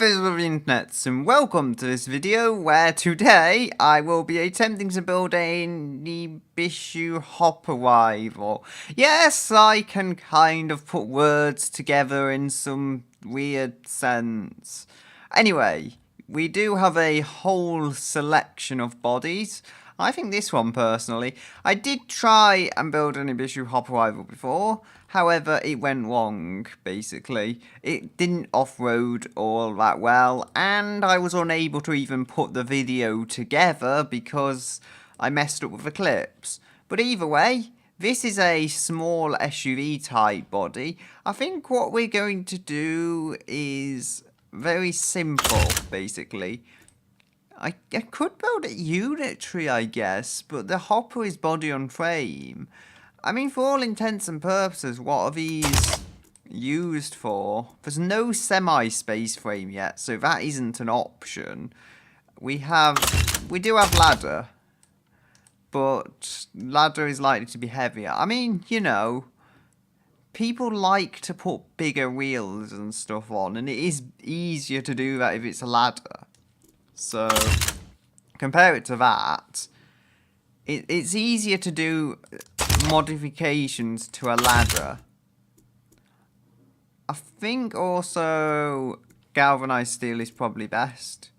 members of the internet, and welcome to this video where today I will be attempting to build an Ibishu Hopper rival. Yes, I can kind of put words together in some weird sense. Anyway, we do have a whole selection of bodies. I think this one, personally, I did try and build an Ibishu Hopper rival before, however, it went wrong, basically. It didn't off-road all that well, and I was unable to even put the video together because I messed up with the clips. But either way, this is a small SUV type body. I think what we're going to do is very simple, basically. I could build a unitary, I guess, but the Hopper is body on frame. I mean, for all intents and purposes, what are these used for? There's no semi-space frame yet, so that isn't an option. We do have ladder, but ladder is likely to be heavier. I mean, you know, people like to put bigger wheels and stuff on, and it is easier to do that if it's a ladder. So, compare it to that, it's easier to do modifications to a ladder. I think also galvanized steel is probably best.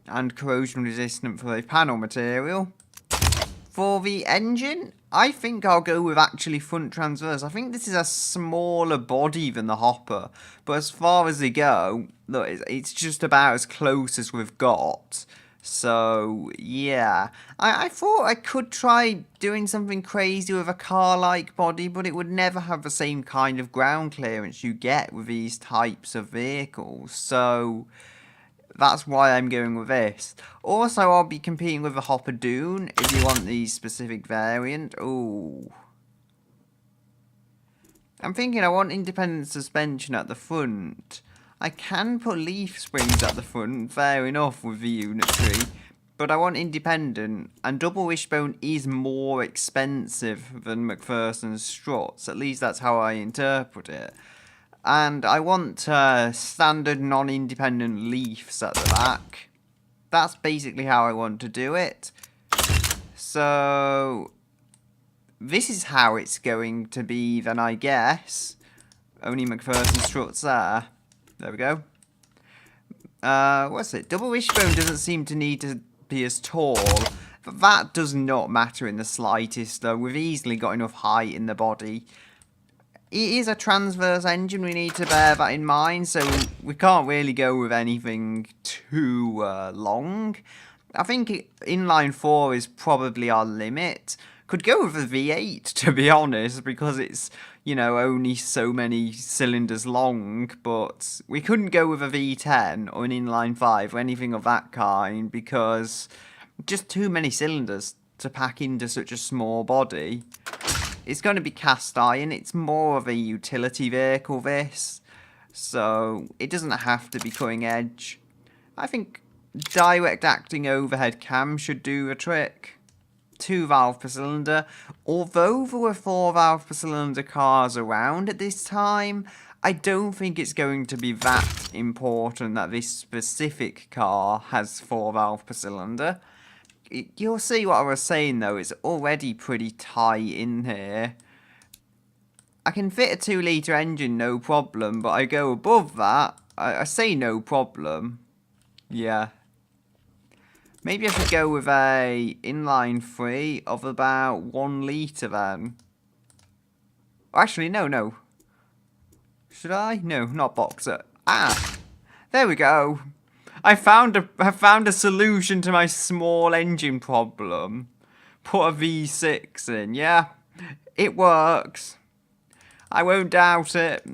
And corrosion resistant for the panel material. For the engine, I think I'll go with actually front transverse. I think this is a smaller body than the Hopper. But as far as they go, look, it's just about as close as we've got. So, yeah. I thought I could try doing something crazy with a car-like body, but it would never have the same kind of ground clearance you get with these types of vehicles. So that's why I'm going with this. Also, I'll be competing with the Hopper Dune if you want the specific variant. Ooh. I'm thinking I want independent suspension at the front. I can put leaf springs at the front, fair enough with the unitary. But I want independent, and double wishbone is more expensive than McPherson's struts. At least that's how I interpret it. And I want standard non-independent leaves at the back. That's basically how I want to do it. So this is how it's going to be then, I guess. Only McPherson struts there. There we go. What's it? Double wishbone doesn't seem to need to be as tall. But that does not matter in the slightest, though. We've easily got enough height in the body. It is a transverse engine, we need to bear that in mind, so we can't really go with anything too long. I think inline 4 is probably our limit. Could go with a V8, to be honest, because it's, you know, only so many cylinders long, but we couldn't go with a V10 or an inline 5 or anything of that kind, because just too many cylinders to pack into such a small body. It's going to be cast iron. It's more of a utility vehicle, this. So, it doesn't have to be cutting edge. I think direct acting overhead cam should do a trick. 2 valve per cylinder. Although there were 4 valve per cylinder cars around at this time, I don't think it's going to be that important that this specific car has 4 valve per cylinder. You'll see what I was saying, though. It's already pretty tight in here. I can fit a 2-litre engine, no problem, but I go above that. I say no problem. Yeah. Maybe I should go with a inline 3 of about 1 litre then. Actually, no. Should I? No, not boxer. Ah! There we go. I found a solution to my small engine problem. Put a V6 in, yeah. It works. I won't doubt it.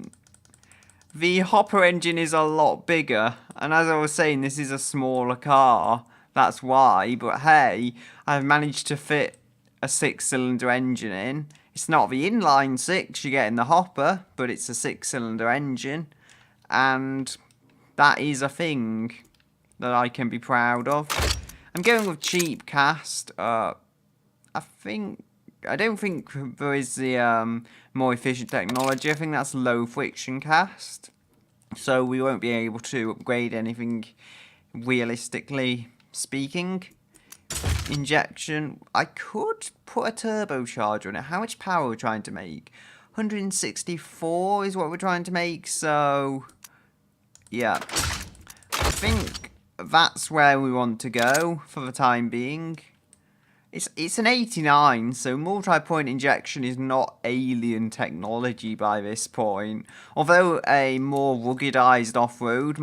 The Hopper engine is a lot bigger, and as I was saying, this is a smaller car. That's why, but hey, I've managed to fit a 6-cylinder engine in. It's not the inline 6 you get in the Hopper, but it's a 6-cylinder engine, and that is a thing that I can be proud of. I'm going with cheap cast. I don't think there is the more efficient technology. I think that's low friction cast. so we won't be able to upgrade anything realistically speaking. Injection, I could put a turbocharger on it. How much power are we trying to make? 164 is what we're trying to make, so yeah, I think that's where we want to go for the time being. It's an 89, so multi-point injection is not alien technology by this point. Although a more ruggedized off-roader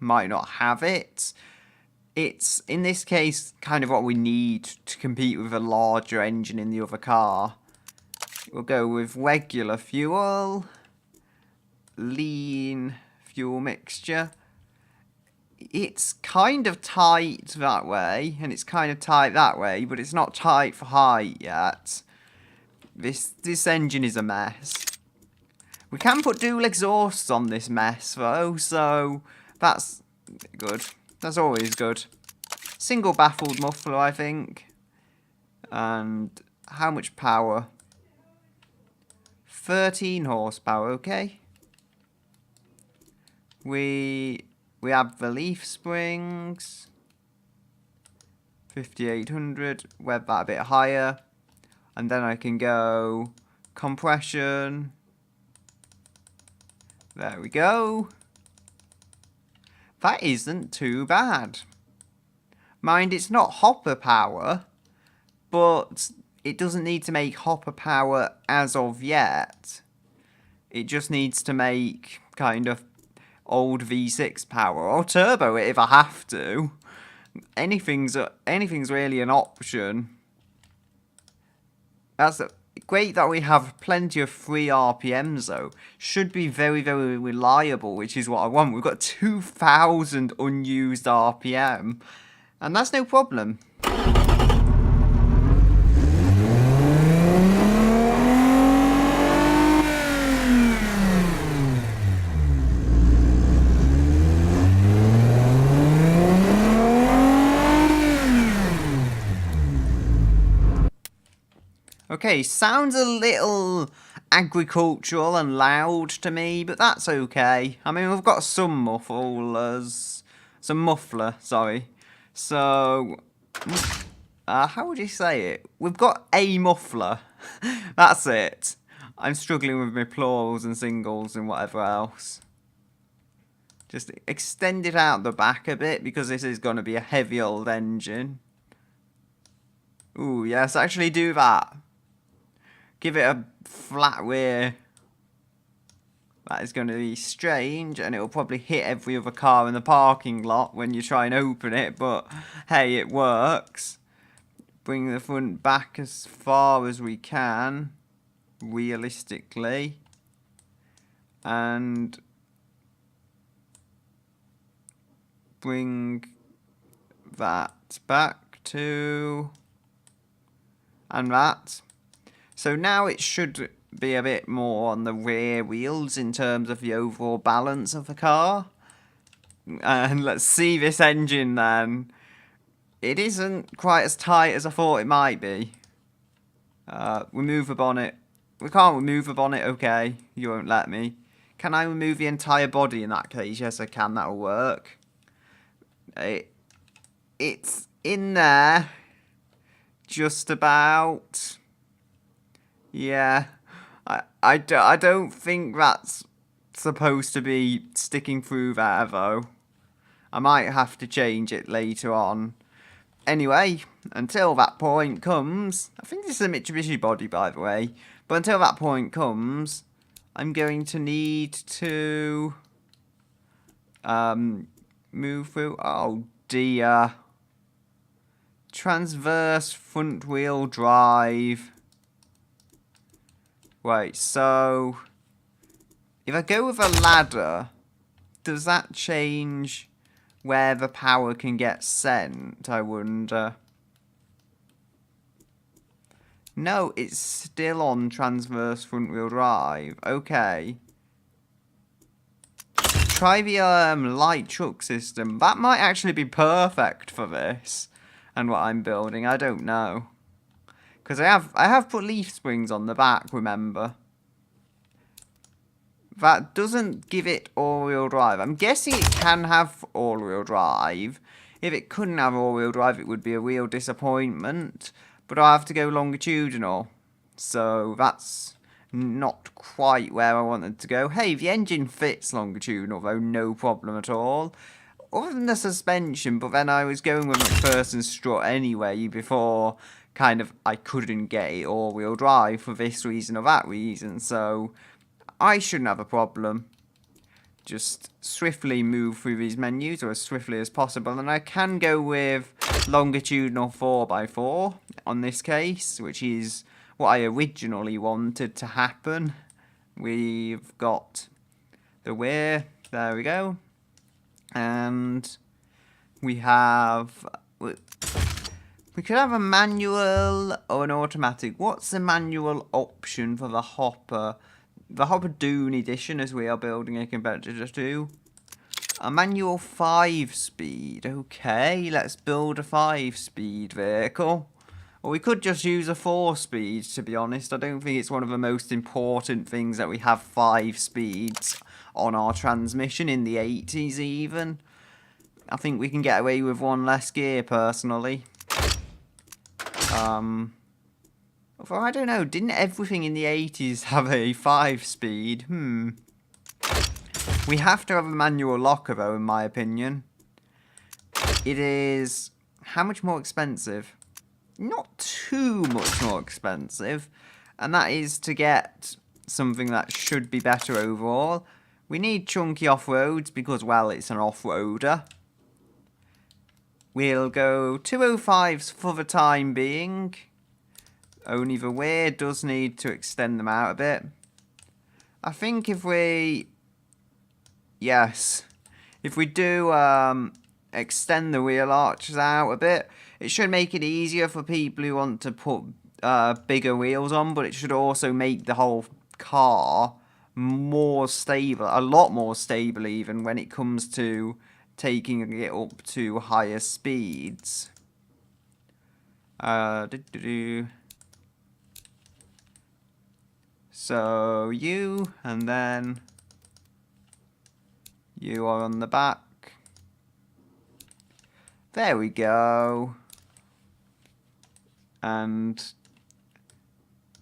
might not have it. It's, in this case, kind of what we need to compete with a larger engine in the other car. We'll go with regular fuel, lean fuel mixture. It's kind of tight that way, and it's kind of tight that way, but it's not tight for height yet. This engine is a mess. We can put dual exhausts on this mess, though, so that's good. That's always good. Single baffled muffler, I think. And how much power? 13 horsepower, okay. We have the leaf springs. 5800. Web that a bit higher. And then I can go compression. There we go. That isn't too bad. Mind, it's not hopper power, but it doesn't need to make hopper power as of yet. It just needs to make kind of old V6 power, or turbo it if I have to. Anything's really an option. That's great that we have plenty of free RPMs though. Should be very, very reliable, which is what I want. We've got 2,000 unused RPM, and that's no problem. Okay, sounds a little agricultural and loud to me, but that's okay. I mean, we've got some muffler, sorry. So, how would you say it? We've got a muffler. That's it. I'm struggling with my plurals and singles and whatever else. Just extend it out the back a bit, because this is going to be a heavy old engine. Ooh, yes, actually do that. Give it a flat rear. That is going to be strange, and it will probably hit every other car in the parking lot when you try and open it, but hey, it works. Bring the front back as far as we can, realistically. And bring that back to... and that. So now it should be a bit more on the rear wheels in terms of the overall balance of the car. And let's see this engine then. It isn't quite as tight as I thought it might be. Remove the bonnet. We can't remove the bonnet, okay. You won't let me. Can I remove the entire body in that case? Yes, I can. That'll work. It's in there. Just about. Yeah, I don't think that's supposed to be sticking through there, though. I might have to change it later on. Anyway, until that point comes... I think this is a Mitsubishi body, by the way. But until that point comes, I'm going to need to... move through... Oh, dear. Transverse front-wheel drive... Wait, so if I go with a ladder, does that change where the power can get sent, I wonder? No, it's still on transverse front wheel drive. Okay. Try the light truck system. That might actually be perfect for this and what I'm building. I don't know. Because I have put leaf springs on the back, remember? that doesn't give it all-wheel drive. I'm guessing it can have all-wheel drive. If it couldn't have all-wheel drive, it would be a real disappointment. But I have to go longitudinal. So that's not quite where I wanted to go. Hey, the engine fits longitudinal though, no problem at all. Other than the suspension, but then I was going with McPherson strut anyway before kind of I couldn't get it all-wheel drive for this reason or that reason. So I shouldn't have a problem. Just swiftly move through these menus, or as swiftly as possible, and I can go with longitudinal 4x4 on this case, which is what I originally wanted to happen. We've got the rear, there we go, and we have, we could have a manual or an automatic. What's the manual option for the Hopper? The Hopper Dune edition, as we are building a competitor to. A manual 5-speed. Okay, let's build a 5-speed vehicle. Or we could just use a 4-speed, to be honest. I don't think it's one of the most important things that we have 5 speeds on our transmission in the 80s even. I think we can get away with one less gear, personally. Although, I don't know, didn't everything in the 80s have a 5-speed? We have to have a manual locker, though, in my opinion. It is... how much more expensive? Not too much more expensive. And that is to get something that should be better overall. We need chunky off-roads because, well, it's an off-roader. We'll go 205s for the time being. Only the rear does need to extend them out a bit. I think if we... yes. If we do extend the wheel arches out a bit, it should make it easier for people who want to put bigger wheels on, but it should also make the whole car more stable, a lot more stable even, when it comes to taking it up to higher speeds. So you, and then you are on the back. There we go. And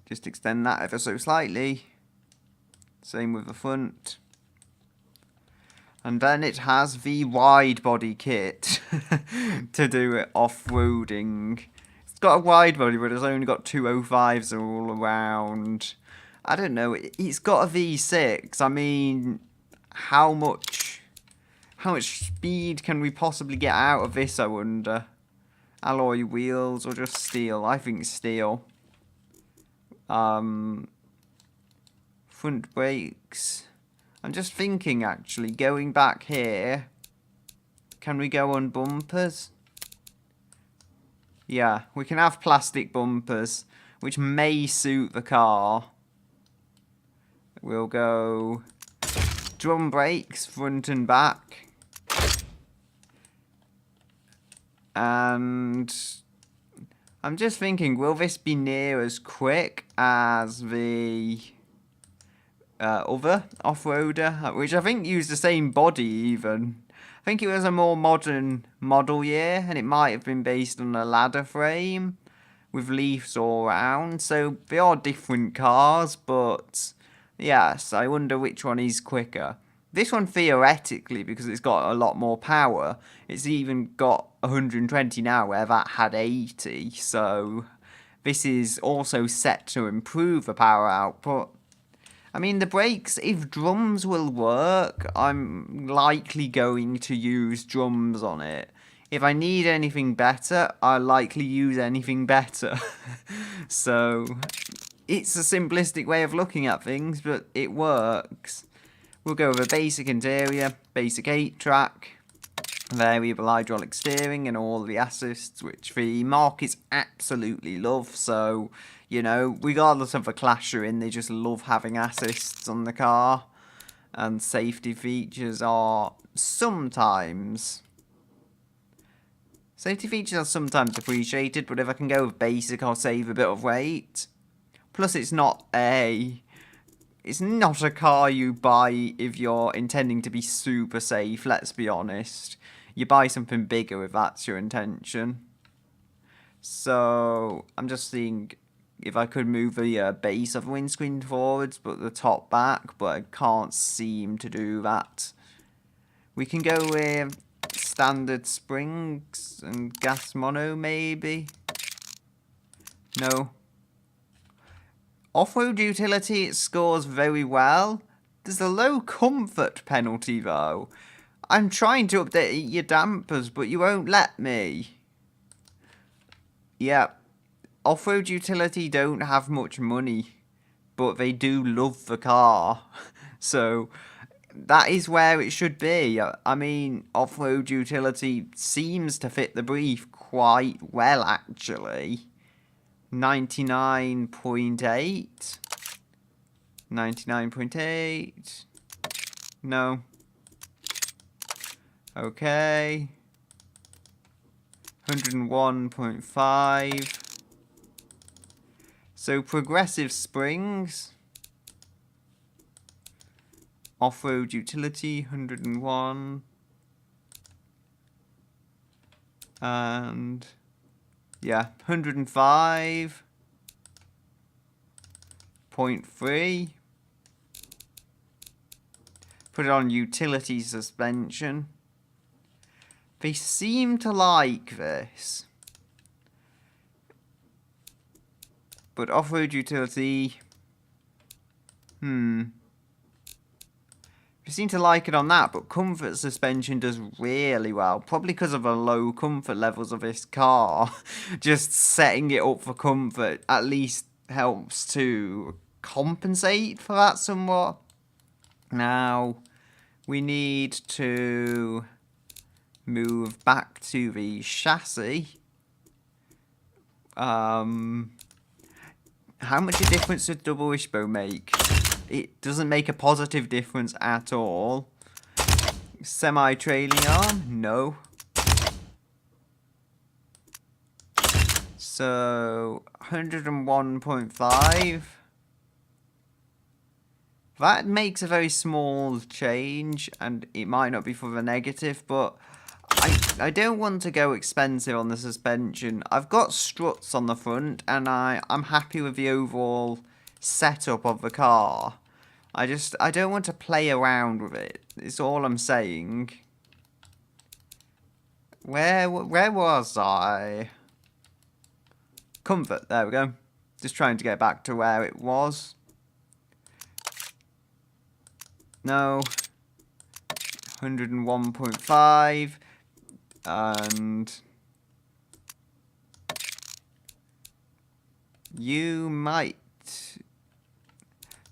just extend that ever so slightly. Same with the front. And then it has the wide body kit to do it off-roading. It's got a wide body, but it's only got 205s all around. I don't know, it's got a V6. I mean, how much speed can we possibly get out of this, I wonder? Alloy wheels or just steel? I think steel. Front brakes. I'm just thinking, actually, going back here, can we go on bumpers? Yeah, we can have plastic bumpers, which may suit the car. We'll go drum brakes, front and back. And I'm just thinking, will this be near as quick as the other off-roader, which I think used the same body even. I think it was a more modern model year, and it might have been based on a ladder frame with leaves all around. So they are different cars, but yes, I wonder which one is quicker. This one, theoretically, because it's got a lot more power, it's even got 120 now, where that had 80. So this is also set to improve the power output. I mean, the brakes, if drums will work, I'm likely going to use drums on it. If I need anything better, I'll likely use anything better. So, it's a simplistic way of looking at things, but it works. We'll go with a basic interior, basic 8-track, variable hydraulic steering and all the assists, which the markets absolutely love. So, you know, regardless of the class you're in, they just love having assists on the car. And safety features are sometimes appreciated, but if I can go with basic, I'll save a bit of weight. Plus, it's not a It's not a car you buy if you're intending to be super safe, let's be honest. You buy something bigger if that's your intention. So, I'm just seeing if I could move the base of the windscreen forwards, but the top back, but I can't seem to do that. We can go with standard springs and gas mono, maybe? No. Off-road utility, it scores very well. There's a low comfort penalty, though. I'm trying to update your dampers, but you won't let me. Yeah. Off-road utility don't have much money, but they do love the car. So, that is where it should be. I mean, off-road utility seems to fit the brief quite well, actually. 99.8. 99.8. No. Okay. 101.5. So progressive springs. Off-road utility 101. And yeah, 105.3. Put it on utility suspension. They seem to like this. But off-road utility... They seem to like it on that, but comfort suspension does really well. Probably because of the low comfort levels of this car. Just setting it up for comfort at least helps to compensate for that somewhat. Now, we need to move back to the chassis. How much a difference does double wishbone make? It doesn't make a positive difference at all. Semi-trailing arm? No. So, 101.5. That makes a very small change, and it might not be for the negative, but I don't want to go expensive on the suspension. I've got struts on the front, and I'm happy with the overall setup of the car. I don't want to play around with it. It's all I'm saying. Where was I? Comfort, there we go. Just trying to get back to where it was. No. 101.5. And you might...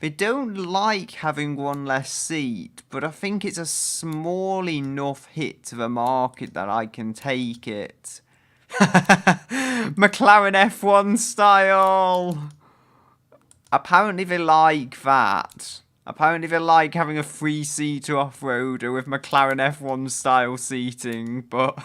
They don't like having one less seat, but I think it's a small enough hit to the market that I can take it. McLaren F1 style! Apparently they like that. Apparently they like having a three-seater off-roader with McLaren F1 style seating, but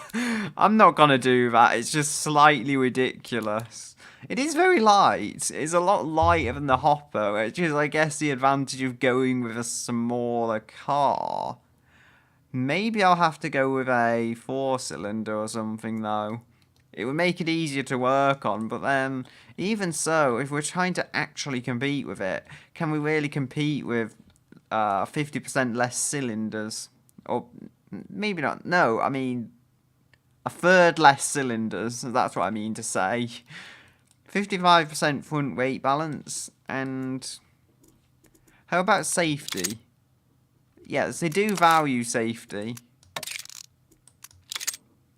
I'm not gonna do that. It's just slightly ridiculous. It is very light. It's a lot lighter than the Hopper, which is, I guess, the advantage of going with a smaller car. Maybe I'll have to go with a 4-cylinder or something, though. It would make it easier to work on, but then, even so, if we're trying to actually compete with it, can we really compete with 50% less cylinders? Or maybe not. No, I mean, a third less cylinders. That's what I mean to say. 55% front weight balance, and how about safety? Yes, they do value safety.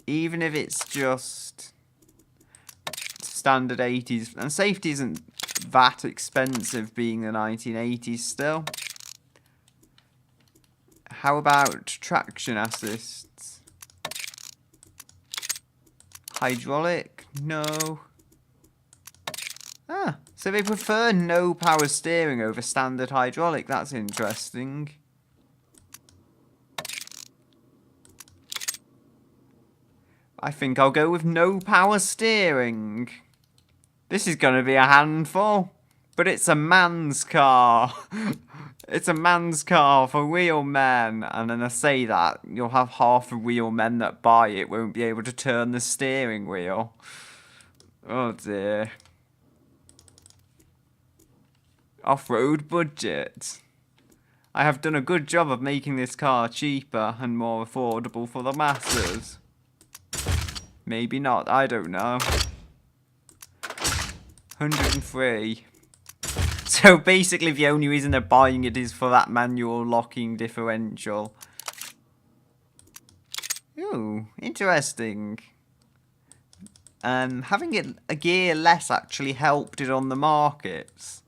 Even if it's just standard 80s. And safety isn't that expensive being the 1980s still. How about traction assists? Hydraulic? No. Ah, so they prefer no power steering over standard hydraulic. That's interesting. I think I'll go with no power steering. This is going to be a handful, but it's a man's car. It's a man's car for real men. And then I say that, you'll have half the real men that buy it won't be able to turn the steering wheel. Oh dear. Off-road budget. I have done a good job of making this car cheaper and more affordable for the masses. Maybe not, I don't know. 103. So basically the only reason they're buying it is for that manual locking differential. Ooh, interesting. Having it a gear less actually helped it on the markets.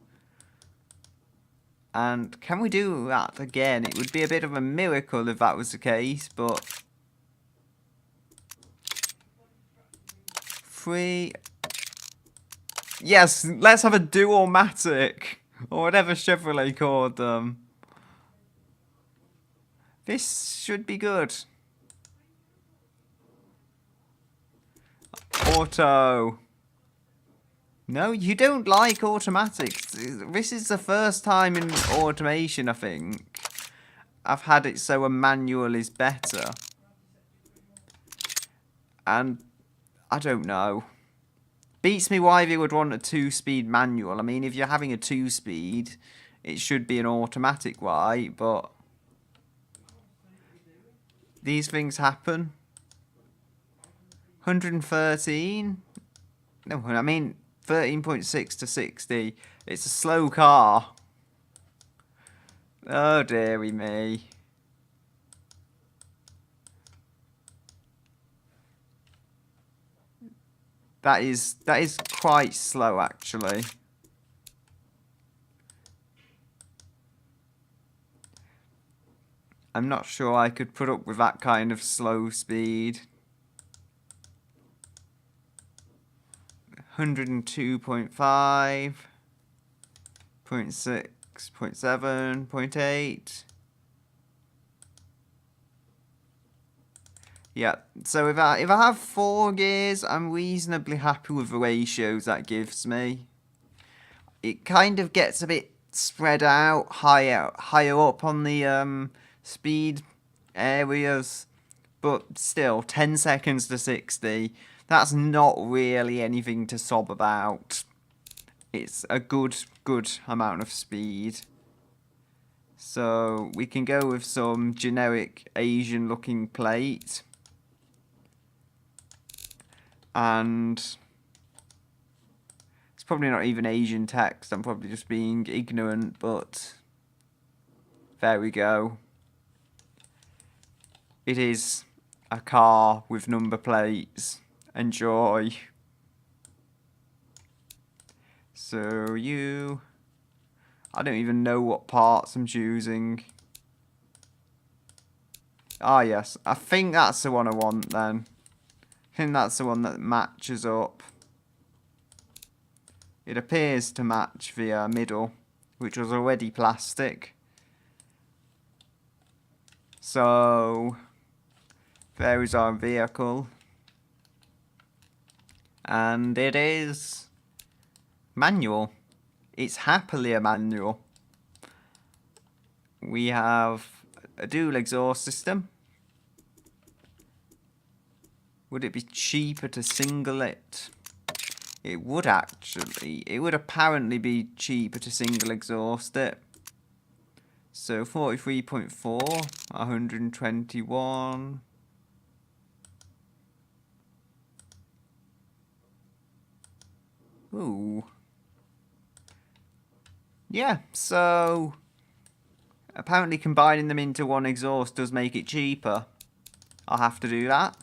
And can we do that again? It would be a bit of a miracle if that was the case, but... 3... Yes, let's have a dual-matic. Or whatever Chevrolet called them. This should be good. Auto. No, you don't like automatics. This is the first time in automation, I think, I've had it so a manual is better. And I don't know. Beats me why they would want a 2-speed manual. I mean, if you're having a 2-speed, it should be an automatic, right? But these things happen. 113? No, I mean 13.6 to 60. It's a slow car. Oh dearie me. That is quite slow actually. I'm not sure I could put up with that kind of slow speed. 102.5, 0.6, 0.7, 0.8. Yeah, so if I have 4 gears, I'm reasonably happy with the ratios that gives me. It kind of gets a bit spread out, higher up on the speed areas, but still, 10 seconds to 60, that's not really anything to sob about. It's a good amount of speed. So we can go with some generic Asian looking plate. And it's probably not even Asian text, I'm probably just being ignorant, but there we go. It is a car with number plates. Enjoy. So I don't even know what parts I'm choosing. Ah yes, I think that's the one I want then. I think that's the one that matches up. It appears to match the middle, which was already plastic. So, there is our vehicle. And it is manual. It's happily a manual. We have a dual exhaust system. Would it be cheaper to single it? It would actually. It would apparently be cheaper to single exhaust it. So 43.4, 121. Ooh. Yeah, so apparently combining them into one exhaust does make it cheaper. I'll have to do that.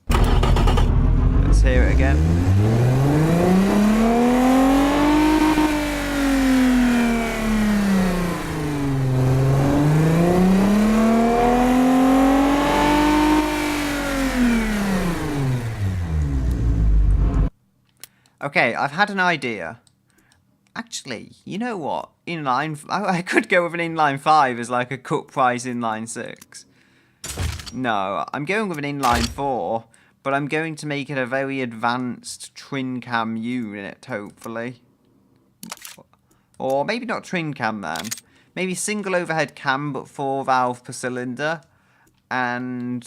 Let's hear it again. Okay, I've had an idea. Actually, you know what? I could go with an inline 5 as like a cut price inline 6. No, I'm going with an inline 4, but I'm going to make it a very advanced twin cam unit, hopefully. Or maybe not twin cam then. Maybe single overhead cam, but 4 valve per cylinder. And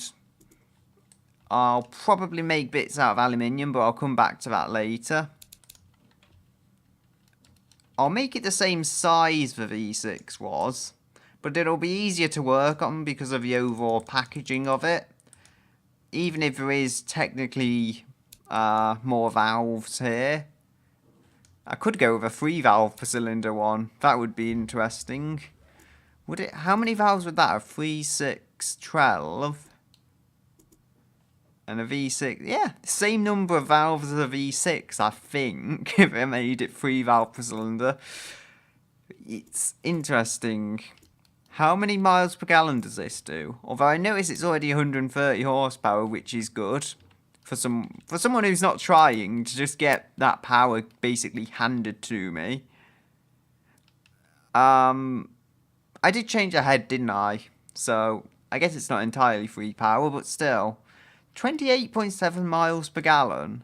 I'll probably make bits out of aluminium, but I'll come back to that later. I'll make it the same size the V6 was, but it'll be easier to work on because of the overall packaging of it. Even if there is technically more valves here. I could go with a 3 valve per cylinder one. That would be interesting. Would it? How many valves would that have? 3, 6, 12. And a V6, yeah, same number of valves as a V6, I think, if I made it 3 valve per cylinder. It's interesting. How many miles per gallon does this do? Although I notice it's already 130 horsepower, which is good. For someone who's not trying to just get that power basically handed to me. I did change the head, didn't I? So, I guess it's not entirely free power, but still. 28.7 miles per gallon.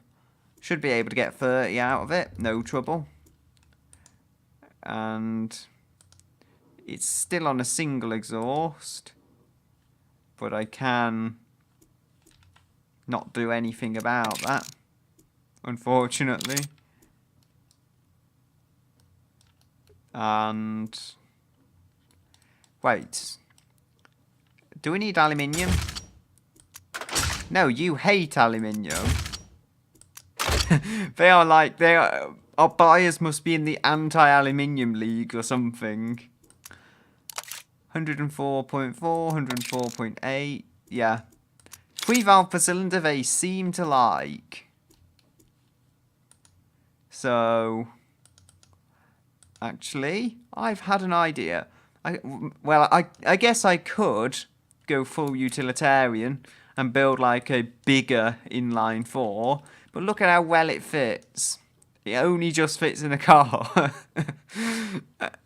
Should be able to get 30 out of it, no trouble. And it's still on a single exhaust, but I can not do anything about that, unfortunately. And wait, do we need aluminium? No, you hate aluminium. They are like, our buyers must be in the anti-aluminium league or something. 104.4, 104.8, yeah. 3 valve per cylinder they seem to like. So, actually, I've had an idea. I guess I could go full utilitarian and build like a bigger inline 4, but look at how well it fits. It only just fits in a car.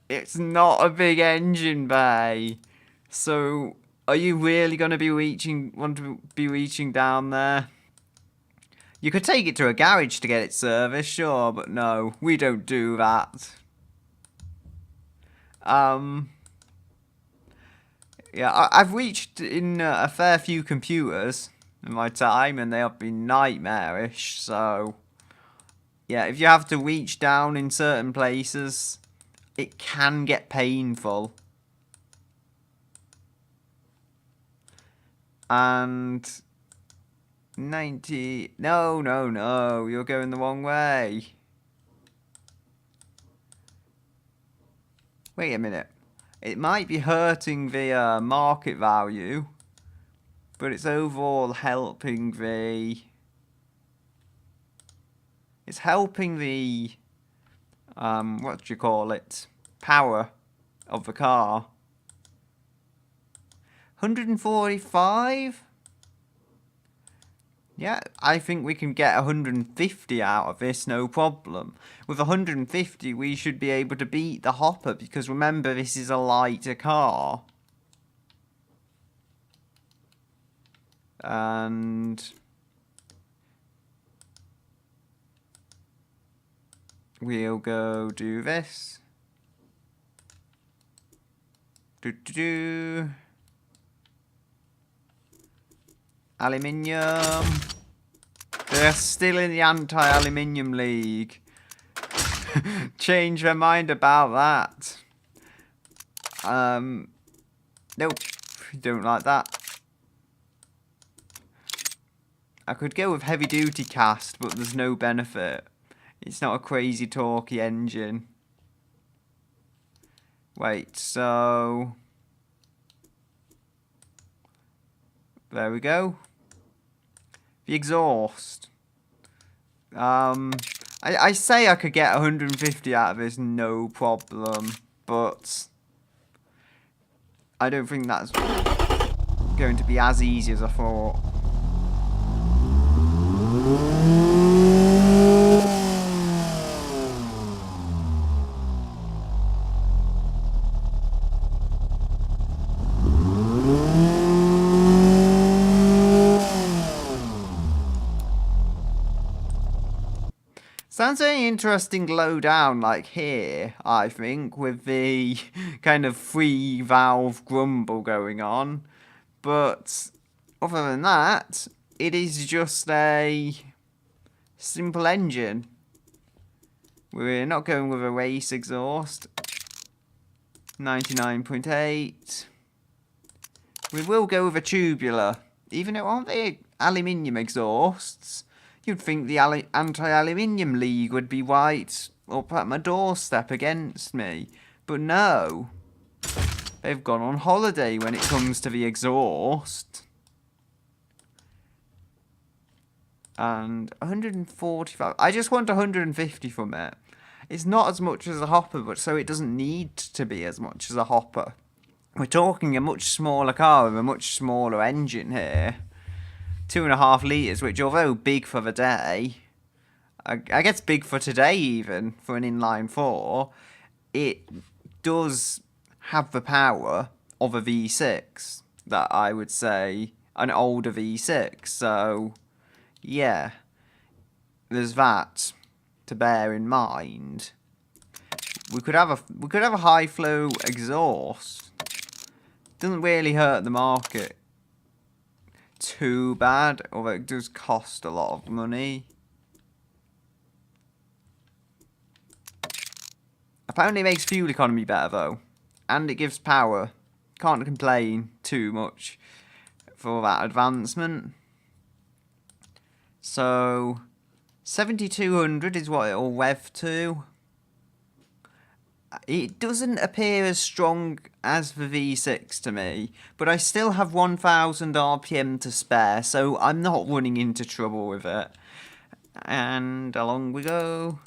It's not a big engine bay. So, are you really going to want to be reaching down there? You could take it to a garage to get it serviced, sure, but no, we don't do that. Yeah, I've reached in a fair few computers in my time, and they have been nightmarish, so yeah, if you have to reach down in certain places, it can get painful. And 90, no, you're going the wrong way. Wait a minute. It might be hurting the market value, but it's overall helping the... It's helping the... what do you call it? Power of the car. 145? Yeah, I think we can get 150 out of this, no problem. With 150, we should be able to beat the Hopper, because remember, this is a lighter car. And we'll go do this. Aluminium. They're still in the anti-aluminium league. Change their mind about that. Nope. Don't like that. I could go with heavy duty cast, but there's no benefit. It's not a crazy torquey engine. Wait, so... There we go. The exhaust. I say I could get 150 out of this, no problem, but I don't think that's going to be as easy as I thought. Sounds very interesting low down, like here, I think, with the kind of free valve grumble going on. But other than that, it is just a simple engine. We're not going with a race exhaust. 99.8. We will go with a tubular. Even though aren't they aluminium exhausts? You'd think the anti-aluminium league would be right up at my doorstep against me. But no. They've gone on holiday when it comes to the exhaust. And 145. I just want 150 from it. It's not as much as a Hopper, but so it doesn't need to be as much as a Hopper. We're talking a much smaller car with a much smaller engine here. 2.5 litres, which although big for the day, I guess big for today even, for an inline 4, it does have the power of a V6, that I would say, an older V6, so yeah, there's that to bear in mind. We could have a high flow exhaust. Doesn't really hurt the market too bad, although it does cost a lot of money. Apparently it makes fuel economy better though, and it gives power. Can't complain too much for that advancement. So 7,200 is what it'll rev to. It doesn't appear as strong as the V6 to me, but I still have 1,000 RPM to spare, so I'm not running into trouble with it. And along we go.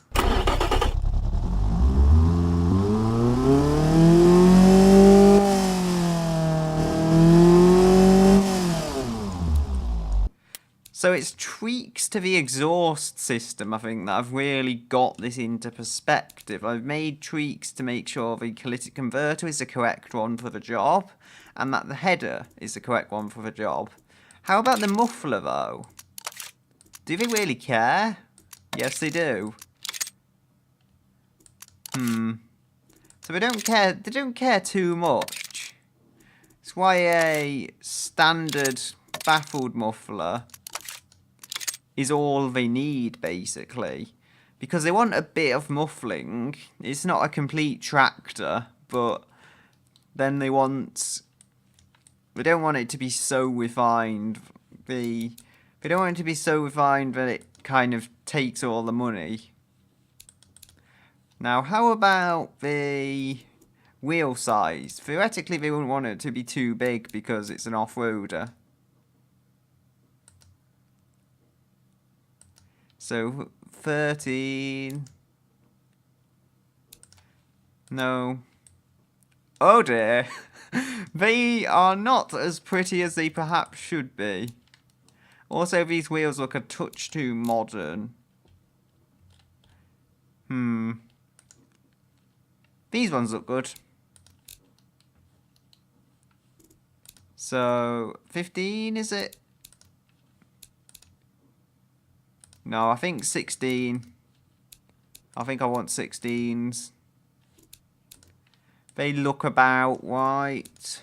So it's tweaks to the exhaust system, I think, that have really got this into perspective. I've made tweaks to make sure the catalytic converter is the correct one for the job, and that the header is the correct one for the job. How about the muffler, though? Do they really care? Yes, they do. So they don't care too much. It's why a standard baffled muffler is all they need, basically. Because they want a bit of muffling. It's not a complete tractor, but then they don't want it to be so refined. They don't want it to be so refined that it kind of takes all the money. Now, how about the wheel size? Theoretically, they wouldn't want it to be too big because it's an off-roader. So 13. No. Oh dear. They are not as pretty as they perhaps should be. Also, these wheels look a touch too modern. These ones look good. So 15, is it? No, I think 16. I think I want 16s. They look about right.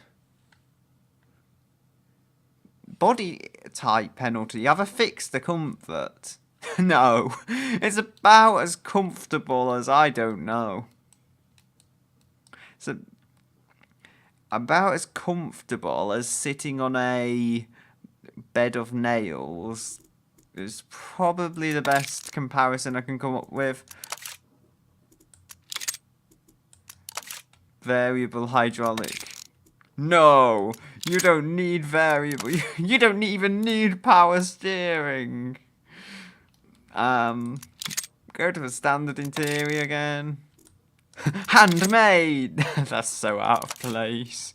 Body type penalty. Have I fixed the comfort? No. It's about as comfortable as I don't know. So about as comfortable as sitting on a bed of nails is probably the best comparison I can come up with. Variable hydraulic. No, you don't need variable. You don't even need power steering. Go to the standard interior again. Handmade. That's so out of place.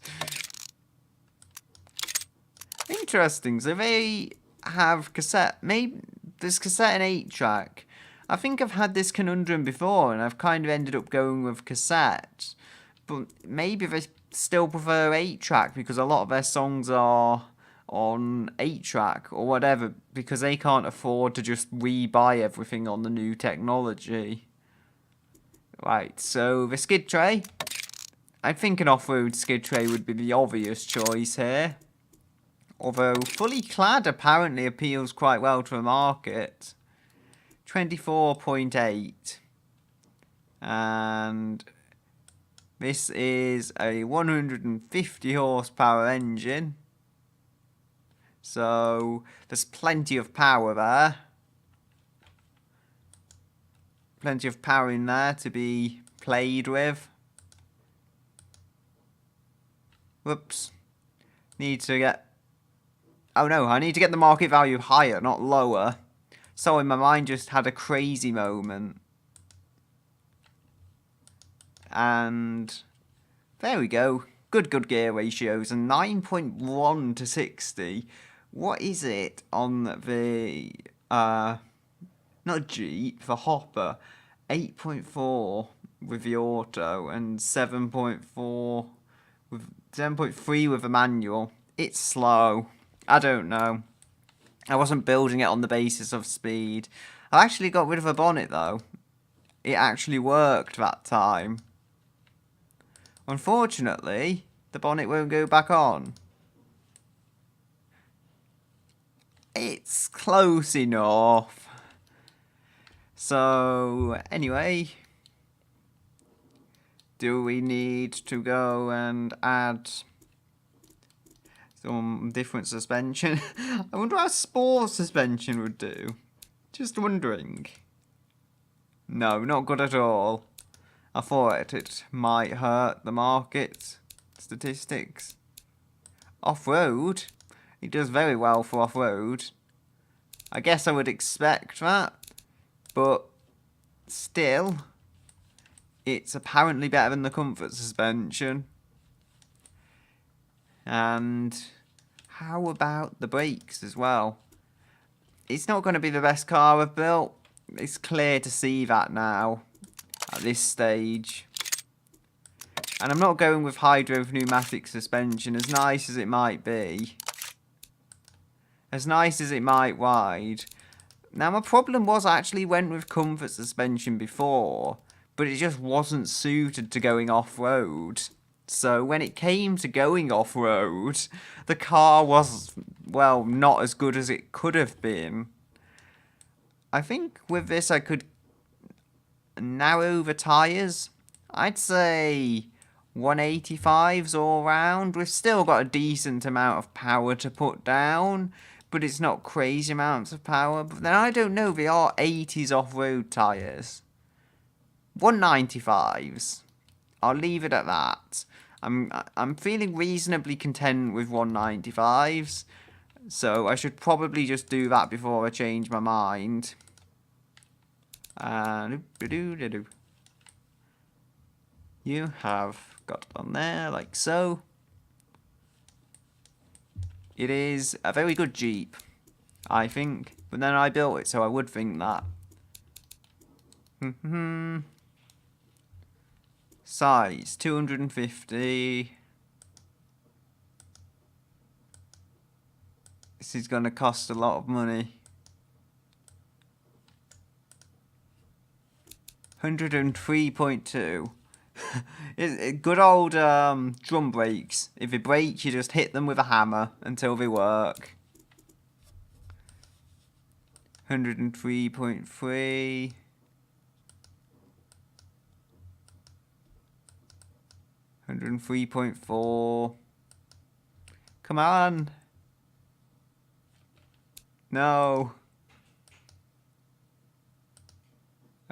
Interesting. So they have cassette. Maybe there's cassette and 8-track. I think I've had this conundrum before, and I've kind of ended up going with cassette. But maybe they still prefer 8-track because a lot of their songs are on 8-track or whatever, because they can't afford to just rebuy everything on the new technology. Right, so the skid tray. I think an off-road skid tray would be the obvious choice here. Although fully clad apparently appeals quite well to the market. 24.8. And this is a 150 horsepower engine. So there's plenty of power there. Plenty of power in there to be played with. Whoops. Need to get... Oh no, I need to get the market value higher, not lower. Sorry, my mind just had a crazy moment. And there we go. Good gear ratios. And 9.1 to 60. What is it on the... not Jeep, the Hopper. 8.4 with the auto and 7.4 with 7.3 with the manual. It's slow. I don't know. I wasn't building it on the basis of speed. I actually got rid of a bonnet though. It actually worked that time. Unfortunately, the bonnet won't go back on. It's close enough. So, anyway, do we need to go and add some different suspension? I wonder how sport suspension would do. Just wondering. No, not good at all. I thought it might hurt the market statistics. Off-road? It does very well for off-road. I guess I would expect that. But still, it's apparently better than the comfort suspension. And how about the brakes as well? It's not going to be the best car I've built. It's clear to see that now at this stage. And I'm not going with hydro pneumatic suspension, as nice as it might be. As nice as it might ride. Now, my problem was I actually went with comfort suspension before, but it just wasn't suited to going off-road. So when it came to going off-road, the car was, well, not as good as it could have been. I think with this I could narrow the tyres. I'd say 185s all round. We've still got a decent amount of power to put down, but it's not crazy amounts of power. But then I don't know, they are 80s off-road tyres. 195s. I'll leave it at that. I'm feeling reasonably content with 195s. So I should probably just do that before I change my mind. You have got on there like so. It is a very good Jeep, I think. But then I built it, so I would think that. Size, 250. This is going to cost a lot of money. 103.2. Good old drum brakes. If they break, you just hit them with a hammer until they work. 103.3. 103.4. Come on. No.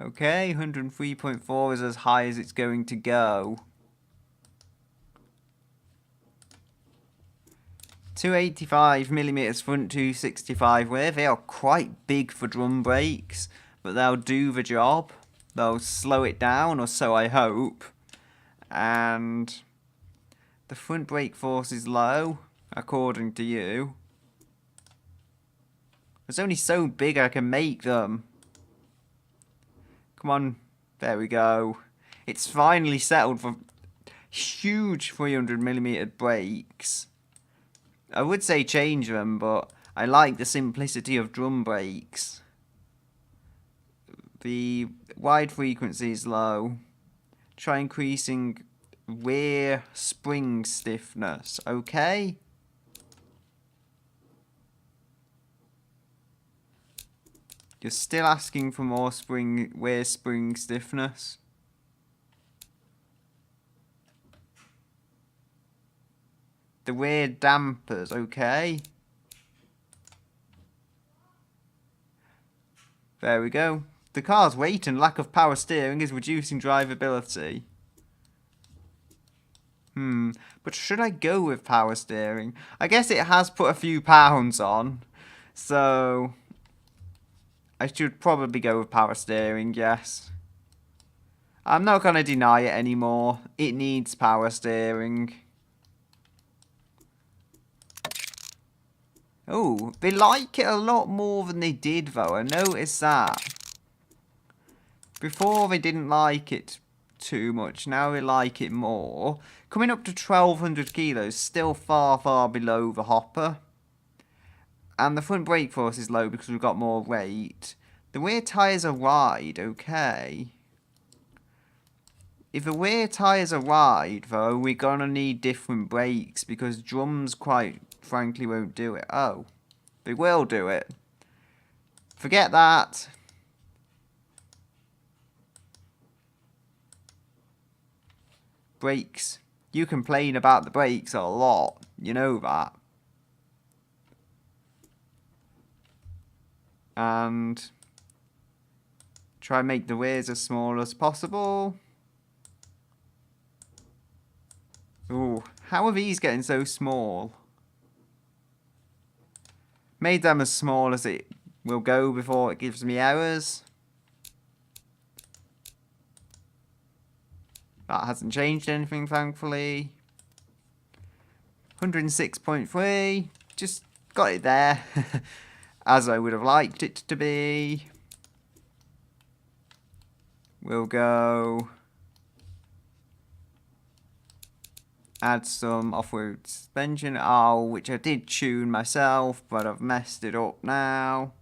Okay, 103.4 is as high as it's going to go. 285mm front, 265 rear. They are quite big for drum brakes, but they'll do the job. They'll slow it down, or so I hope. And the front brake force is low, according to you. It's only so big I can make them. Come on, there we go. It's finally settled for huge 300mm brakes. I would say change them, but I like the simplicity of drum brakes. The wide frequency is low. Try increasing rear spring stiffness. Okay. You're still asking for more rear spring stiffness. The rear dampers, okay. There we go. The car's weight and lack of power steering is reducing drivability. But should I go with power steering? I guess it has put a few pounds on, so I should probably go with power steering, yes. I'm not going to deny it anymore. It needs power steering. Oh, they like it a lot more than they did, though. I noticed that. Before, they didn't like it too much. Now they like it more. Coming up to 1,200 kilos, still far, far below the Hopper. And the front brake force is low because we've got more weight. The rear tyres are wide, okay. If the rear tyres are wide, though, we're going to need different brakes because drums, quite frankly, won't do it. Oh, they will do it. Forget that. Brakes. You complain about the brakes a lot. You know that. And try and make the rears as small as possible. Ooh, how are these getting so small? Made them as small as it will go before it gives me errors. That hasn't changed anything, thankfully. 106.3. Just got it there. As I would have liked it to be. We'll go add some off-road suspension. Oh, which I did tune myself, but I've messed it up now.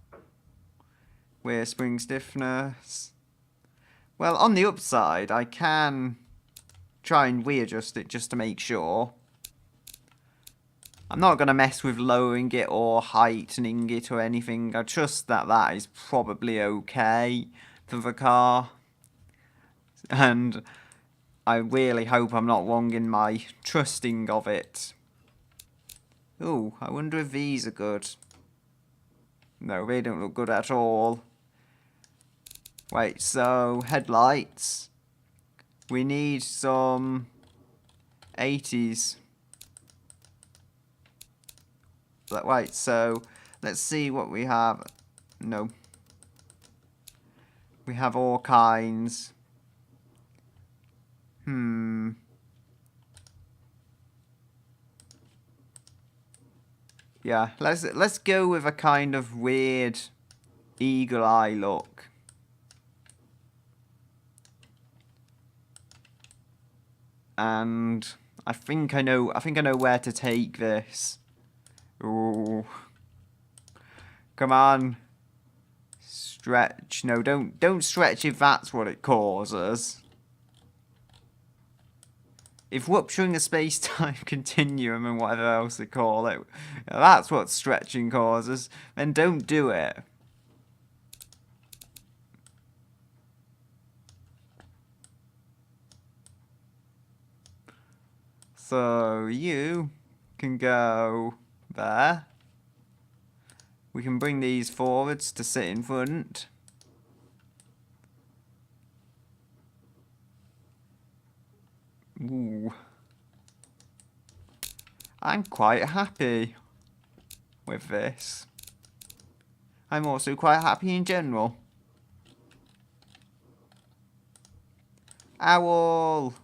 Rear spring stiffness. Well, on the upside, I can try and readjust it just to make sure. I'm not going to mess with lowering it or heightening it or anything. I trust that that is probably okay for the car. And I really hope I'm not wrong in my trusting of it. Ooh, I wonder if these are good. No, they don't look good at all. Wait, so headlights. We need some 80s. Wait, so let's see what we have. No. We have all kinds. Yeah, let's go with a kind of weird eagle eye look. And I think I know where to take this. Ooh. Come on. Stretch. No, don't stretch if that's what it causes. If rupturing the space-time continuum and whatever else they call it, that's what stretching causes, then don't do it. So you can go there. We can bring these forwards to sit in front. Ooh. I'm quite happy with this. I'm also quite happy in general. Owl!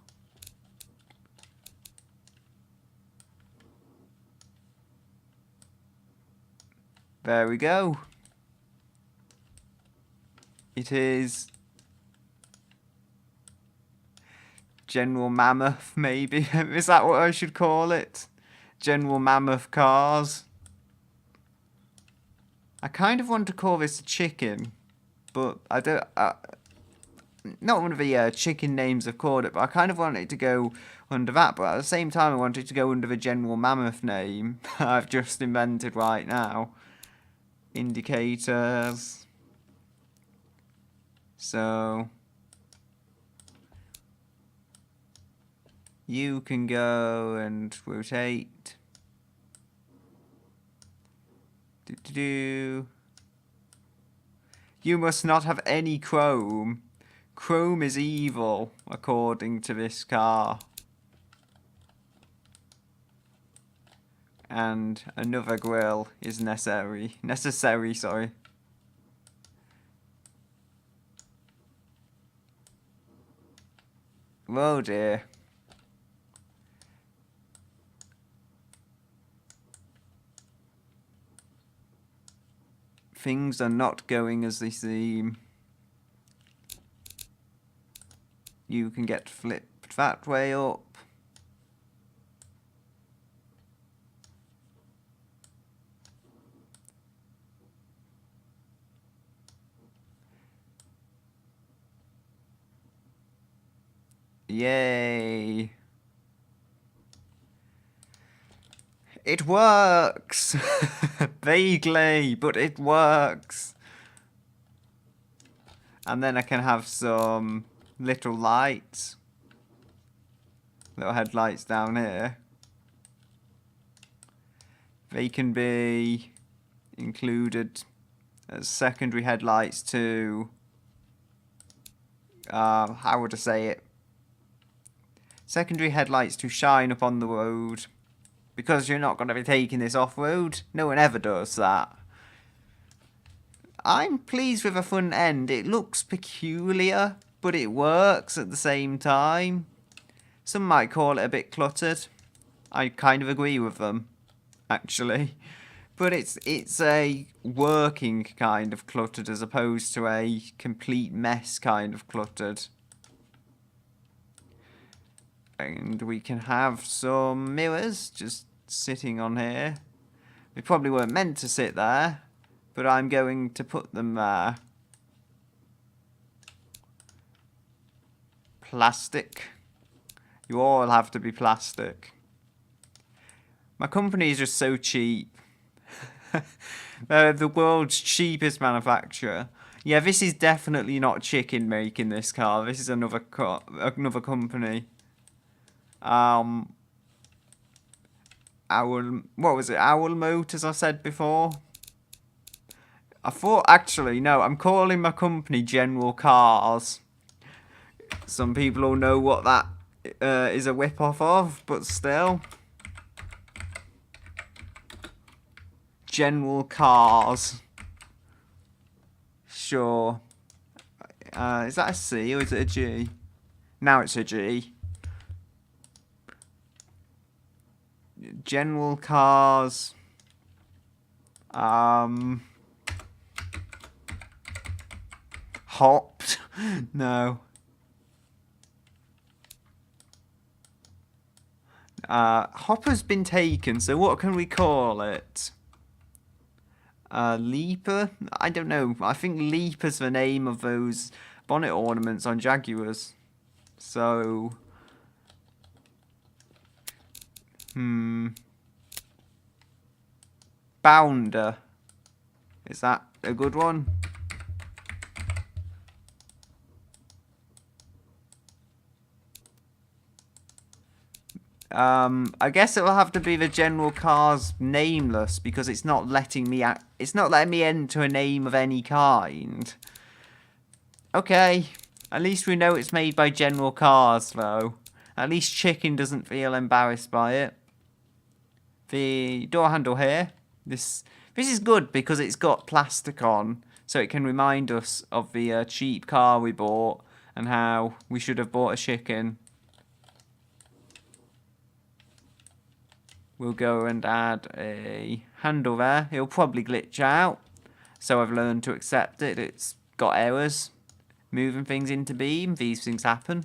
There we go. It is General Mammoth, maybe. Is that what I should call it? General Mammoth Cars. I kind of want to call this a chicken, but I don't... not one of the chicken names I've called it, but I kind of want it to go under that, but at the same time I want it to go under the General Mammoth name I've just invented right now. Indicators. So... you can go and rotate. You must not have any chrome. Chrome is evil, according to this car. And another grille is necessary. Sorry. Oh dear. Things are not going as they seem. You can get flipped that way up. Yay. It works! Vaguely, but it works. And then I can have some little lights. Little headlights down here. They can be included as secondary headlights to... how would I say it? Secondary headlights to shine upon the road. Because you're not going to be taking this off-road. No one ever does that. I'm pleased with the front end. It looks peculiar, but it works at the same time. Some might call it a bit cluttered. I kind of agree with them, actually. But it's a working kind of cluttered as opposed to a complete mess kind of cluttered. And we can have some mirrors just sitting on here. They probably weren't meant to sit there, but I'm going to put them there. Plastic. You all have to be plastic. My company is just so cheap. They're the world's cheapest manufacturer. Yeah, this is definitely not Chicken making this car. This is another company. Owl, what was it? Owl Motors, I said before. I thought, actually, no, I'm calling my company General Cars. Some people will know what that is a whip-off of, but still. General Cars. Sure. Is that a C or is it a G? Now it's a G. General Cars. Hopped. No. Hopper's been taken, so what can we call it? Leaper? I don't know. I think Leaper's the name of those bonnet ornaments on Jaguars. So... Bounder. Is that a good one? I guess it will have to be the General Cars nameless because it's not letting me enter a name of any kind. Okay, at least we know it's made by General Cars though. At least Chicken doesn't feel embarrassed by it. The door handle here, this is good because it's got plastic on, so it can remind us of the cheap car we bought and how we should have bought a Chicken. We'll go and add a handle there. It'll probably glitch out, so I've learned to accept it. It's got errors. Moving things into beam, these things happen.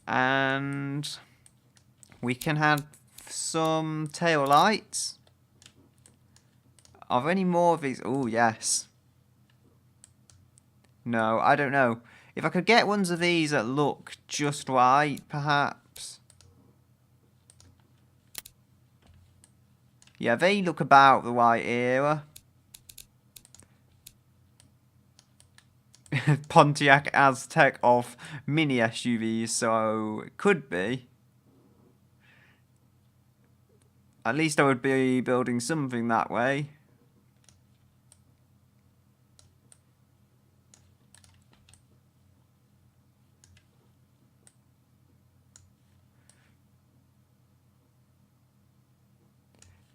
And we can have some tail lights. Are there any more of these? Oh, yes. No, I don't know. If I could get ones of these that look just right, perhaps. Yeah, they look about the right era. Pontiac Aztec of mini SUVs, so it could be. At least I would be building something that way.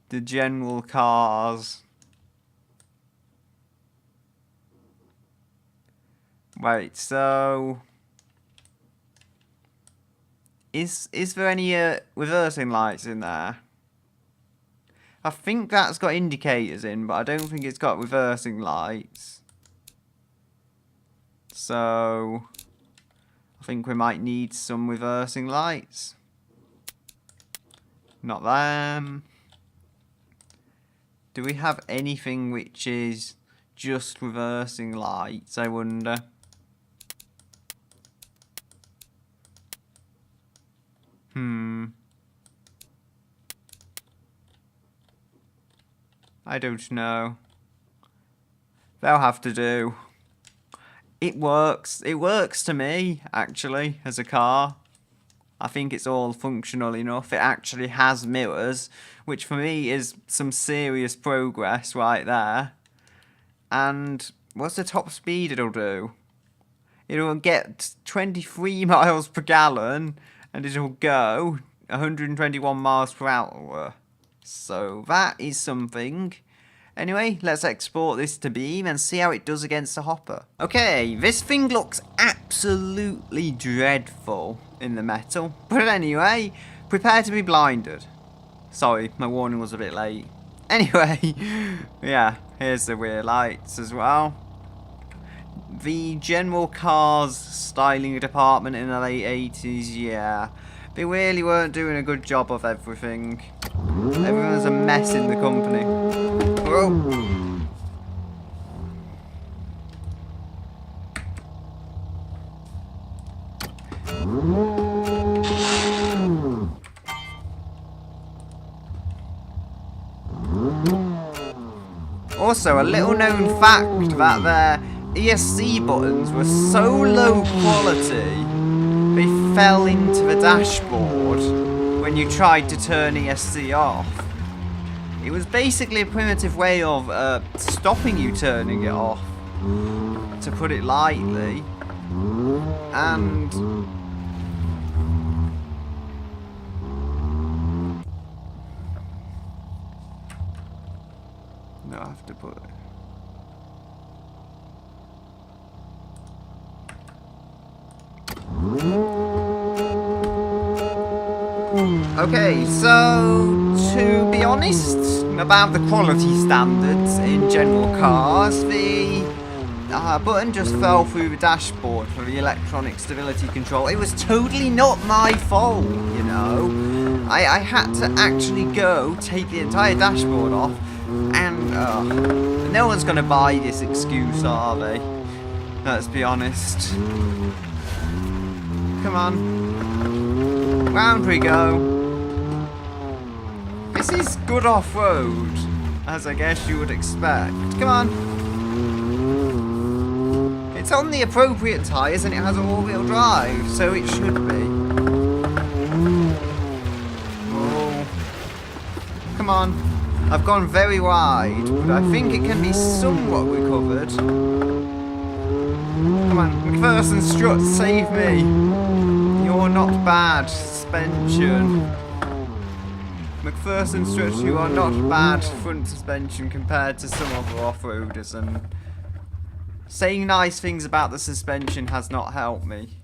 The general cars. Wait, so is there any reversing lights in there? I think that's got indicators in, but I don't think it's got reversing lights. So I think we might need some reversing lights. Not them. Do we have anything which is just reversing lights, I wonder? I don't know. They'll have to do. It works. It works to me, actually, as a car. I think it's all functional enough. It actually has mirrors, which for me is some serious progress right there. And what's the top speed it'll do? It'll get 23 miles per gallon, and it'll go 121 miles per hour. So that is something. Anyway, let's export this to Beam and see how it does against the Hopper. Okay, this thing looks absolutely dreadful in the metal. But anyway, prepare to be blinded. Sorry, my warning was a bit late. Anyway, yeah, here's the rear lights as well. The general cars styling department in the late 80s, yeah. They really weren't doing a good job of everything. Everyone was a mess in the company. Whoa. Also, a little known fact that their ESC buttons were so low quality they fell into the dashboard when you tried to turn ESC off. It was basically a primitive way of stopping you turning it off, to put it lightly. And no, I have to put it. Okay, so to be honest about the quality standards in general cars, the button just fell through the dashboard for the electronic stability control. It was totally not my fault, you know. I had to actually go take the entire dashboard off, and no one's gonna buy this excuse, are they? Let's be honest. Come on. Round we go. This is good off-road, as I guess you would expect. Come on. It's on the appropriate tyres and it has all-wheel drive, so it should be. Oh. Come on. I've gone very wide, but I think it can be somewhat recovered. Come on, McPherson Strut, save me. You're not bad, suspension. McPherson Strut, you are not bad front suspension compared to some other off-roaders, and saying nice things about the suspension has not helped me.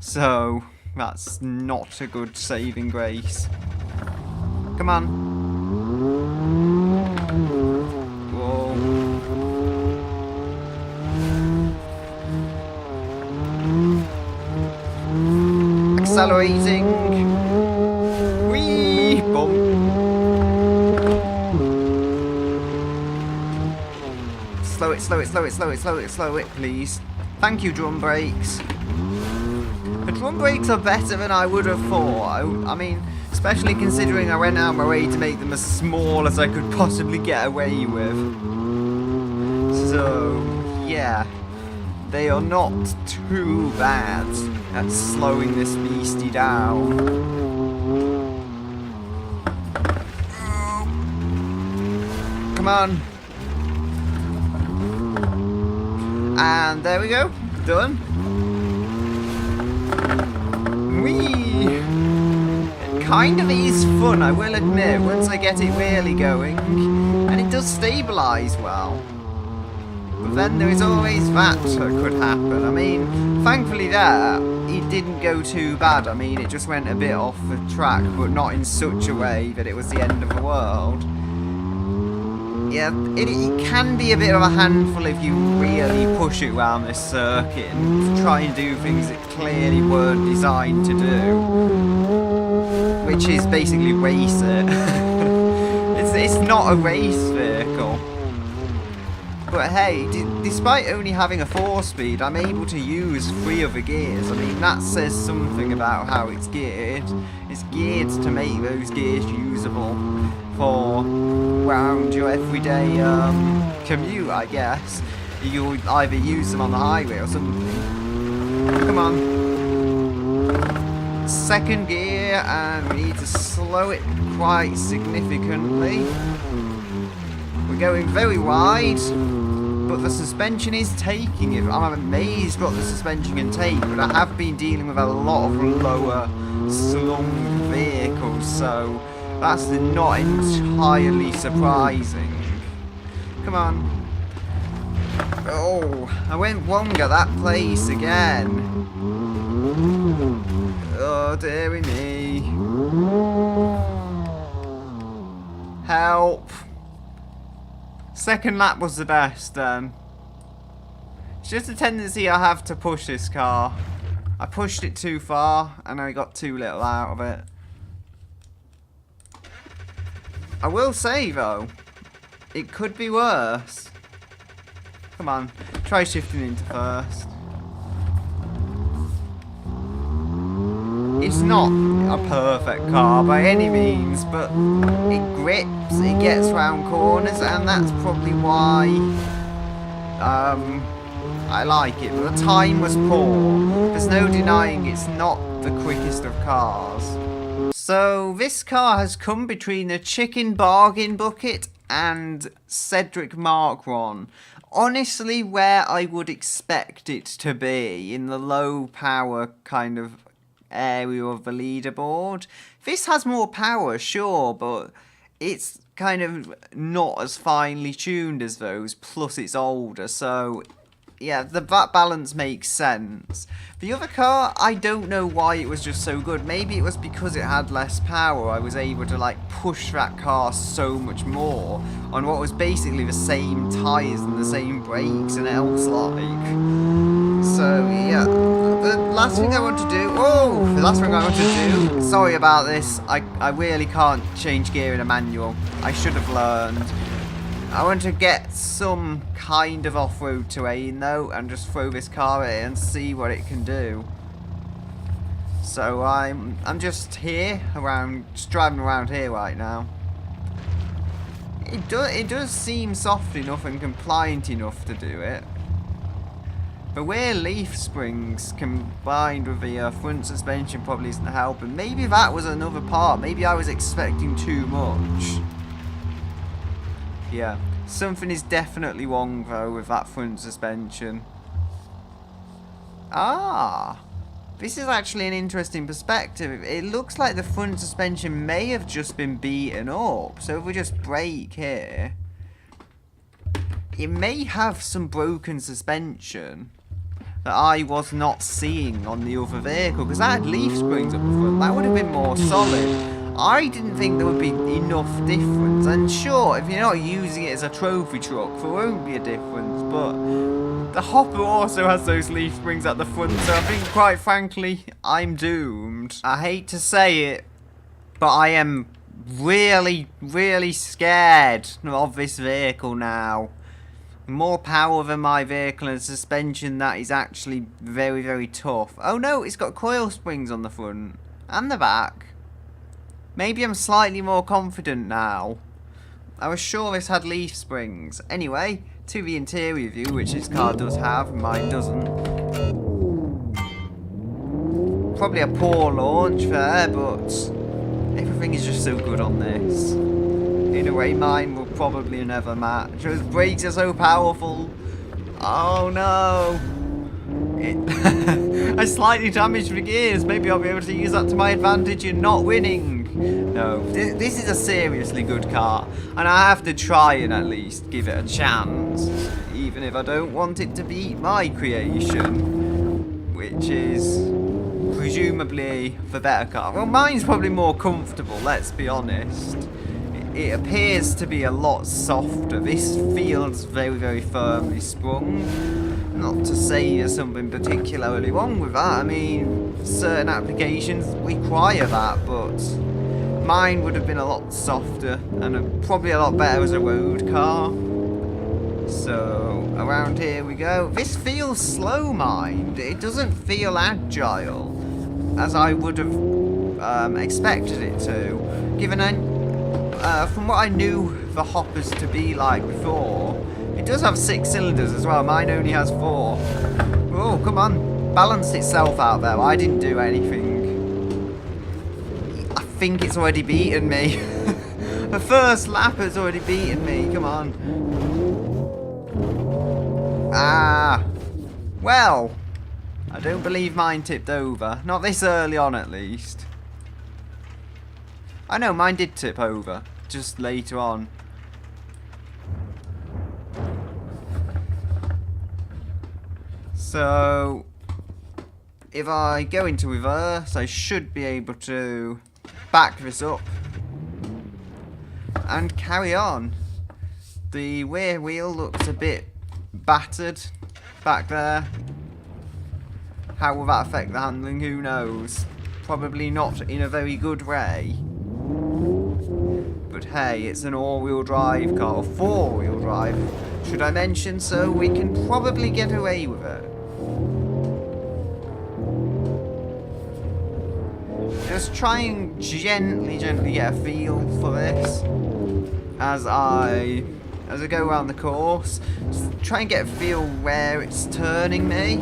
So, that's not a good saving grace. Come on. Whoa. Accelerating. Whee! Bump. it, slow it, slow it, slow it, slow it, slow it, please. Thank you, drum brakes. The drum brakes are better than I would have thought. I mean, especially considering I went out of my way to make them as small as I could possibly get away with. So, yeah. They are not too bad at slowing this beastie down. Come on. And there we go. Done. Whee! It kind of is fun, I will admit, once I get it really going. And it does stabilise well. But then there is always that could happen. I mean, thankfully there, it didn't go too bad. I mean, it just went a bit off the track, but not in such a way that it was the end of the world. Yeah, it can be a bit of a handful if you really push it around this circuit and try and do things that clearly weren't designed to do. Which is basically race it. It's not a race vehicle. But hey, despite only having a 4-speed, I'm able to use 3 of the gears. I mean, that says something about how it's geared. It's geared to make those gears usable for around your everyday commute, I guess. You'll either use them on the highway or something. Come on. Second gear, and we need to slow it quite significantly. We're going very wide, but the suspension is taking it. I'm amazed what the suspension can take, but I have been dealing with a lot of lower slung vehicles, so that's not entirely surprising. Come on. Oh, I went wrong at that place again. Oh, dearie me. Help. Second lap was the best then. It's just a tendency I have to push this car. I pushed it too far and I got too little out of it. I will say though, it could be worse. Come on, try shifting into first. It's not a perfect car by any means, but it grips, it gets round corners, and that's probably why I like it. But the time was poor. There's no denying it's not the quickest of cars. So this car has come between the chicken bargain bucket and Cedric Mark 1. Honestly, where I would expect it to be, in the low power kind of area of the leaderboard. This has more power, sure, but it's kind of not as finely tuned as those, plus it's older, so yeah, that balance makes sense. The other car, I don't know why it was just so good. Maybe it was because it had less power. I was able to like push that car so much more on what was basically the same tyres and the same brakes and else like. So yeah, the last thing I want to do, sorry about this, I really can't change gear in a manual. I should have learned. I want to get some kind of off-road terrain though, and just throw this car in and see what it can do. So I'm just here around, just driving around here right now. It does seem soft enough and compliant enough to do it. The rear leaf springs combined with the front suspension probably isn't helping. Maybe that was another part. Maybe I was expecting too much. Yeah, something is definitely wrong though with that front suspension. Ah, this is actually an interesting perspective. It looks like the front suspension may have just been beaten up. So if we just brake here, it may have some broken suspension that I was not seeing on the other vehicle, because that had leaf springs up the front. That would have been more solid. I didn't think there would be enough difference, and sure, if you're not using it as a trophy truck, there won't be a difference, but the Hopper also has those leaf springs at the front, so I think, quite frankly, I'm doomed. I hate to say it, but I am really, really scared of this vehicle now. More power than my vehicle and suspension that is actually very, very tough. Oh no, it's got coil springs on the front and the back. Maybe I'm slightly more confident now. I was sure this had leaf springs. Anyway, to the interior view, which this car does have, mine doesn't. Probably a poor launch there, but everything is just so good on this. In a way, mine will probably never match. Those brakes are so powerful. Oh no! I slightly damaged the gears. Maybe I'll be able to use that to my advantage in not winning. No, this is a seriously good car, and I have to try and at least give it a chance, even if I don't want it to beat my creation, which is presumably the better car. Well, mine's probably more comfortable, let's be honest. It appears to be a lot softer. This feels very, very firmly sprung. Not to say there's something particularly wrong with that. I mean, certain applications require that, but mine would have been a lot softer and probably a lot better as a road car. So, around here we go. This feels slow, mind. It doesn't feel agile as I would have expected it to. Given from what I knew the Hoppers to be like before, it does have 6 cylinders as well. Mine only has 4. Oh, come on. Balanced itself out there. I didn't do anything. I think it's already beaten me. The first lap has already beaten me. Come on. Ah. Well, I don't believe mine tipped over. Not this early on, at least. I know, mine did tip over. Just later on. So, if I go into reverse, I should be able to back this up and carry on. The rear wheel looks a bit battered back there. How will that affect the handling? Who knows? Probably not in a very good way. But hey, it's an all-wheel drive car, or 4-wheel drive, should I mention, so we can probably get away with it. Just try and gently get a feel for this as I go around the course. Just try and get a feel where it's turning me.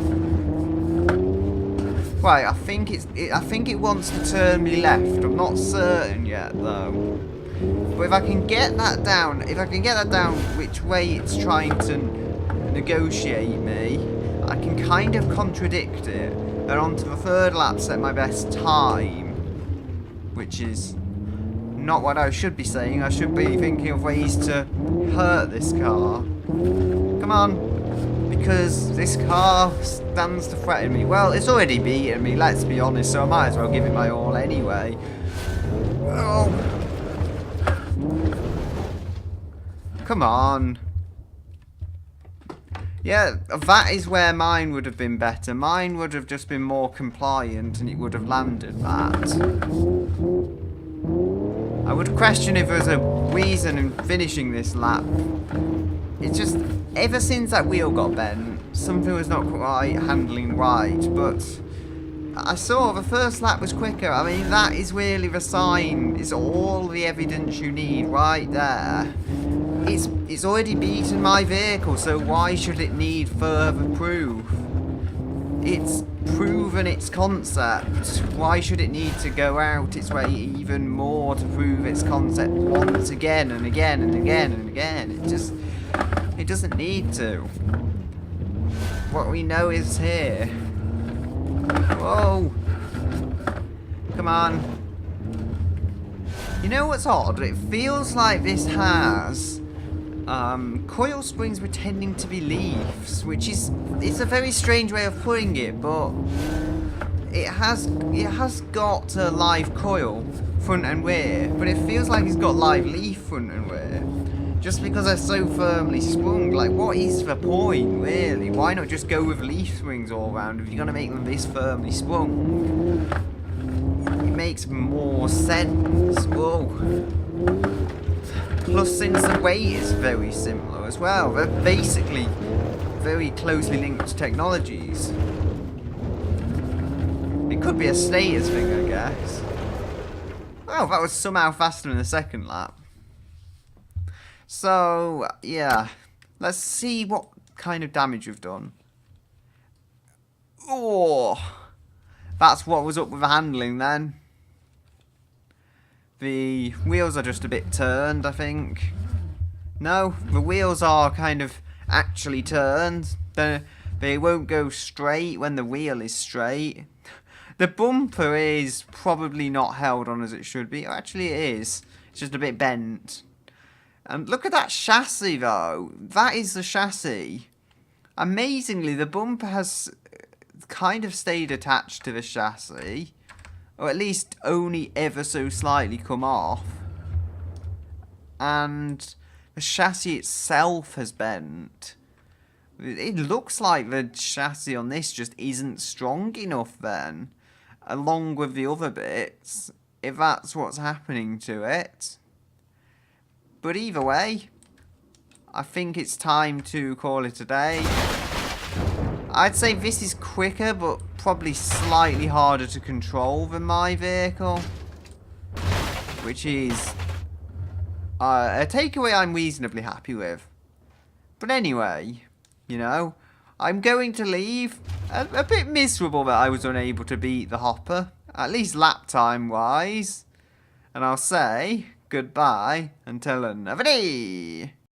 Right, I think it wants to turn me left. I'm not certain yet though. But if I can get that down, which way it's trying to negotiate me, I can kind of contradict it. And onto the 3rd lap set my best time, which is not what I should be saying. I should be thinking of ways to hurt this car. Come on, because this car stands to threaten me. Well, it's already beaten me, let's be honest, so I might as well give it my all anyway. Oh. Come on. Yeah, that is where mine would have been better. Mine would have just been more compliant and it would have landed that. I would question if there's a reason in finishing this lap. It's just, ever since that wheel got bent, something was not quite handling right, but I saw the first lap was quicker. I mean, that is really the sign. It's all the evidence you need right there. It's already beaten my vehicle, so why should it need further proof? It's proven its concept. Why should it need to go out its way even more to prove its concept once again and again and again and again? It doesn't need to. What we know is here. Whoa! Come on. You know what's odd? It feels like this has coil springs pretending to be leaves, which is, it's a very strange way of putting it, but it has got a live coil front and rear, but it feels like it's got live leaf front and rear. Just because they're so firmly sprung, like, what is the point, really? Why not just go with leaf springs all around if you're going to make them this firmly sprung? It makes more sense. Whoa. Plus, since the weight is very similar as well, they're basically very closely linked technologies. It could be a status thing, I guess. Oh, that was somehow faster in the second lap. So, yeah. Let's see what kind of damage we've done. Oh, that's what was up with the handling then. The wheels are just a bit turned, I think. No, the wheels are kind of actually turned. They won't go straight when the wheel is straight. The bumper is probably not held on as it should be. Actually, it is. It's just a bit bent. And look at that chassis, though. That is the chassis. Amazingly, the bumper has kind of stayed attached to the chassis. Or at least only ever so slightly come off. And the chassis itself has bent. It looks like the chassis on this just isn't strong enough then. Along with the other bits, if that's what's happening to it. But either way, I think it's time to call it a day. I'd say this is quicker, but probably slightly harder to control than my vehicle. Which is a takeaway I'm reasonably happy with. But anyway, you know, I'm going to leave a bit miserable that I was unable to beat the Hopper, at least lap time wise. And I'll say goodbye until another day.